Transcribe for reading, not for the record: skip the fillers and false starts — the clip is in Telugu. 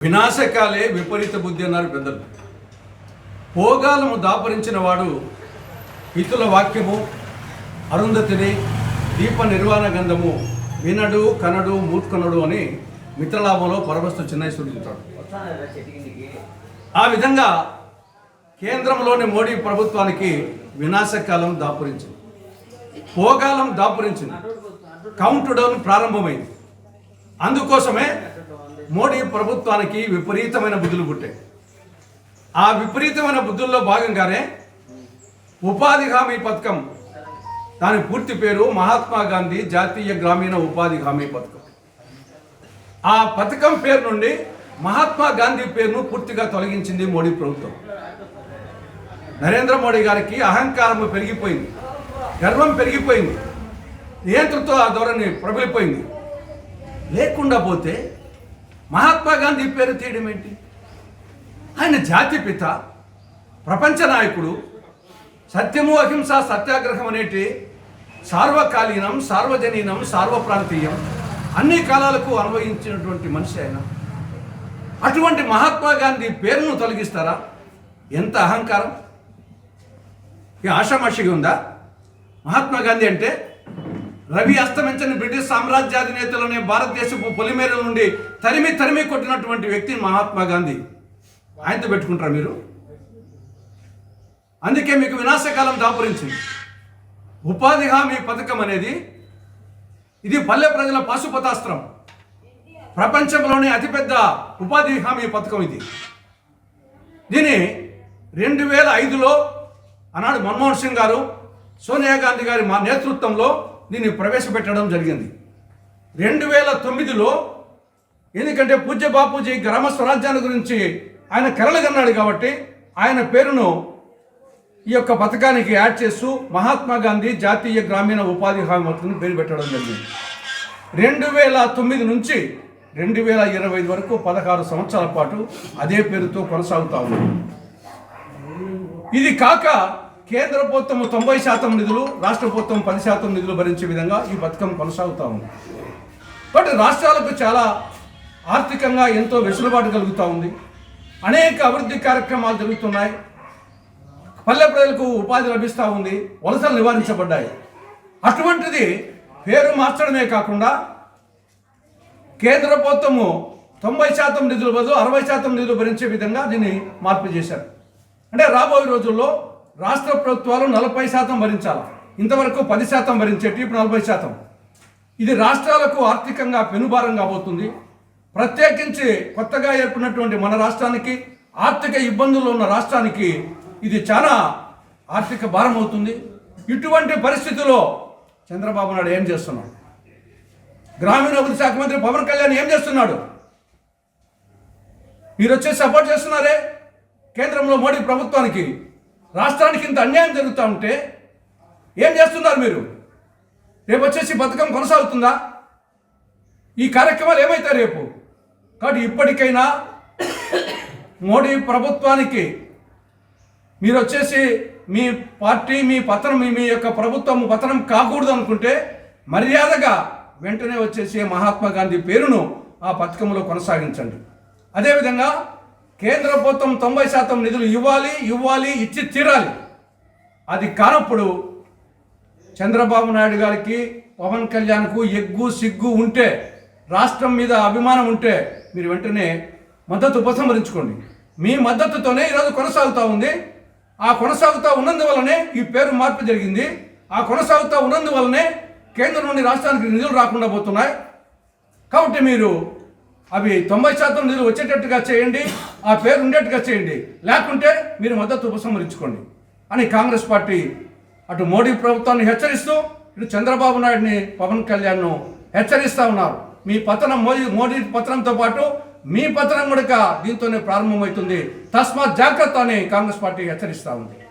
వినాశకాలే విపరీత బుద్ధి అన్నారు పెద్దలు. భోగాలము దాపరించిన వాడు ఇతుల వాక్యము అరుంధతిని దీప నిర్వాణ గంధము వినడు కనడు మూర్ఖనుడు అని మిత్రలాభంలో పరమస్తు చిన్నయ్య చెప్తాడు. ఆ విధంగా కేంద్రంలోని మోడీ ప్రభుత్వానికి వినాశకాలం దాపురించింది, భోగాలం దాపురించింది, కౌంట్ డౌన్ ప్రారంభమైంది. అందుకోసమే మోడీ ప్రభుత్వానికి విపరీతమైన బుద్ధులు పుట్టాయి. ఆ విపరీతమైన బుద్ధుల్లో భాగంగానే ఉపాధి హామీ పథకం, దాని పూర్తి పేరు మహాత్మా గాంధీ జాతీయ గ్రామీణ ఉపాధి హామీ పథకం. ఆ పథకం పేరు నుండి మహాత్మా గాంధీ పేరును పూర్తిగా తొలగించింది మోడీ ప్రభుత్వం. నరేంద్ర మోడీ గారికి అహంకారం పెరిగిపోయింది, గర్వం పెరిగిపోయింది, నియంతృత్వ ధోరణి ప్రబలిపోయింది. లేకుండా పోతే మహాత్మా గాంధీ పేరు తీయడం ఏంటి? ఆయన జాతిపిత, ప్రపంచ నాయకుడు, సత్యము అహింస సత్యాగ్రహం అనేటి సార్వకాలీనం, సార్వజనీనం, సార్వప్రాంతీయం అన్ని కాలాలకు అనుభవించినటువంటి మనిషి ఆయన. అటువంటి మహాత్మా గాంధీ పేరును తొలగిస్తారా? ఎంత అహంకారం! ఈ ఆషామాషిగా ఉందా? మహాత్మా గాంధీ అంటే రవి అస్తమించని బ్రిటిష్ సామ్రాజ్యాధినేతలనే భారతదేశపు పొలిమేరల నుండి తరిమి కొట్టినటువంటి వ్యక్తి మహాత్మా గాంధీ. ఆయనతో పెట్టుకుంటారా మీరు? అందుకే మీకు వినాశకాలం దాపురించింది. ఉపాధి హామీ పథకం అనేది ఇది పల్లె ప్రజల పాశుపతాస్త్రం. ప్రపంచంలోనే అతిపెద్ద ఉపాధి హామీ పథకం ఇది. దీని 2005లో ఆనాడు మన్మోహన్ సింగ్ గారు, సోనియా గాంధీ గారి నేతృత్వంలో దీన్ని ప్రవేశపెట్టడం జరిగింది. 2009లో ఎందుకంటే పూజ్య బాపూజీ గ్రామ స్వరాజ్యాన్ని గురించి ఆయన కలలుగన్నాడు కాబట్టి ఆయన పేరును ఈ యొక్క పథకానికి యాడ్ చేస్తూ మహాత్మా గాంధీ జాతీయ గ్రామీణ ఉపాధి హామీ పథకం పేరు పెట్టడం జరిగింది. 2009 నుంచి 2025 వరకు 16 సంవత్సరాల పాటు అదే పేరుతో కొనసాగుతా ఉంది. ఇది కాక కేంద్ర ప్రభుత్వం 90% నిధులు, రాష్ట్ర ప్రభుత్వం 10% నిధులు భరించే విధంగా ఈ పథకం కొనసాగుతూ ఉంది. బట్ రాష్ట్రాలకు చాలా ఆర్థికంగా ఎంతో వెసులుబాటు కలుగుతూ ఉంది. అనేక అభివృద్ధి కార్యక్రమాలు జరుగుతున్నాయి. పల్లె ప్రజలకు ఉపాధి లభిస్తూ ఉంది. వలసలు నివారించబడ్డాయి. అటువంటిది పేరు మార్చడమే కాకుండా కేంద్ర ప్రభుత్వము 90% నిధులు బదులు 60% నిధులు భరించే విధంగా దీన్ని మార్పు చేశారు. అంటే రాబోయే రోజుల్లో రాష్ట్ర ప్రభుత్వాలు 40% భరించాలి. ఇంతవరకు 10% భరించేటి, ఇప్పుడు 40%. ఇది రాష్ట్రాలకు ఆర్థికంగా పెనుభారం కాబోతుంది. ప్రత్యేకించి కొత్తగా ఏర్పడినటువంటి మన రాష్ట్రానికి, ఆర్థిక ఇబ్బందుల్లో ఉన్న రాష్ట్రానికి ఇది చాలా ఆర్థిక భారం అవుతుంది. ఇటువంటి పరిస్థితుల్లో చంద్రబాబు నాయుడు ఏం చేస్తున్నాడు? గ్రామీణాభివృద్ధి శాఖ మంత్రి పవన్ కళ్యాణ్ ఏం చేస్తున్నాడు? మీరు వచ్చి సపోర్ట్ చేస్తున్నారే కేంద్రంలో మోడీ ప్రభుత్వానికి. రాష్ట్రానికి ఇంత అన్యాయం జరుగుతూ ఉంటే ఏం చేస్తున్నారు మీరు? రేపు వచ్చేసి పథకం కొనసాగుతుందా? ఈ కార్యక్రమాలు ఏమవుతాయి రేపు? కాబట్టి ఇప్పటికైనా మోడీ ప్రభుత్వానికి మీరు వచ్చేసి మీ పార్టీ, మీ పతనం, మీ యొక్క ప్రభుత్వం పతనం కాకూడదు అనుకుంటే మర్యాదగా వెంటనే వచ్చేసి మహాత్మా గాంధీ పేరును ఆ పథకంలో కొనసాగించండి. అదేవిధంగా కేంద్ర ప్రభుత్వం 90% నిధులు ఇవ్వాలి, ఇచ్చి తీరాలి. అది కానప్పుడు చంద్రబాబు నాయుడు గారికి, పవన్ కళ్యాణ్కు ఎగ్గు సిగ్గు ఉంటే, రాష్ట్రం మీద అభిమానం ఉంటే మీరు వెంటనే మద్దతు ఉపసంహరించుకోండి. మీ మద్దతుతోనే ఈరోజు కొనసాగుతూ ఉంది. ఆ కొనసాగుతూ ఉన్నందువల్లనే ఈ పేరు మార్పు జరిగింది. ఆ కొనసాగుతూ ఉన్నందువల్లనే కేంద్రం నుండి రాష్ట్రానికి నిధులు రాకుండా పోతున్నాయి. కాబట్టి మీరు అవి 90% నిధులు వచ్చేటట్టుగా చేయండి, ఆ పేరు ఉండేట్టుగా చేయండి. లేకుంటే మీరు మద్దతు ఉపసంహరించుకోండి అని కాంగ్రెస్ పార్టీ అటు మోడీ ప్రభుత్వాన్ని హెచ్చరిస్తూ, ఇటు చంద్రబాబు నాయుడిని, పవన్ కళ్యాణ్ను హెచ్చరిస్తూ ఉన్నారు. మీ పతనం, మోడీ పతనంతో పాటు మీ పతనం కూడా దీంతోనే ప్రారంభమవుతుంది. తస్మాత్ జాగ్రత్త అని కాంగ్రెస్ పార్టీ హెచ్చరిస్తూ ఉంది.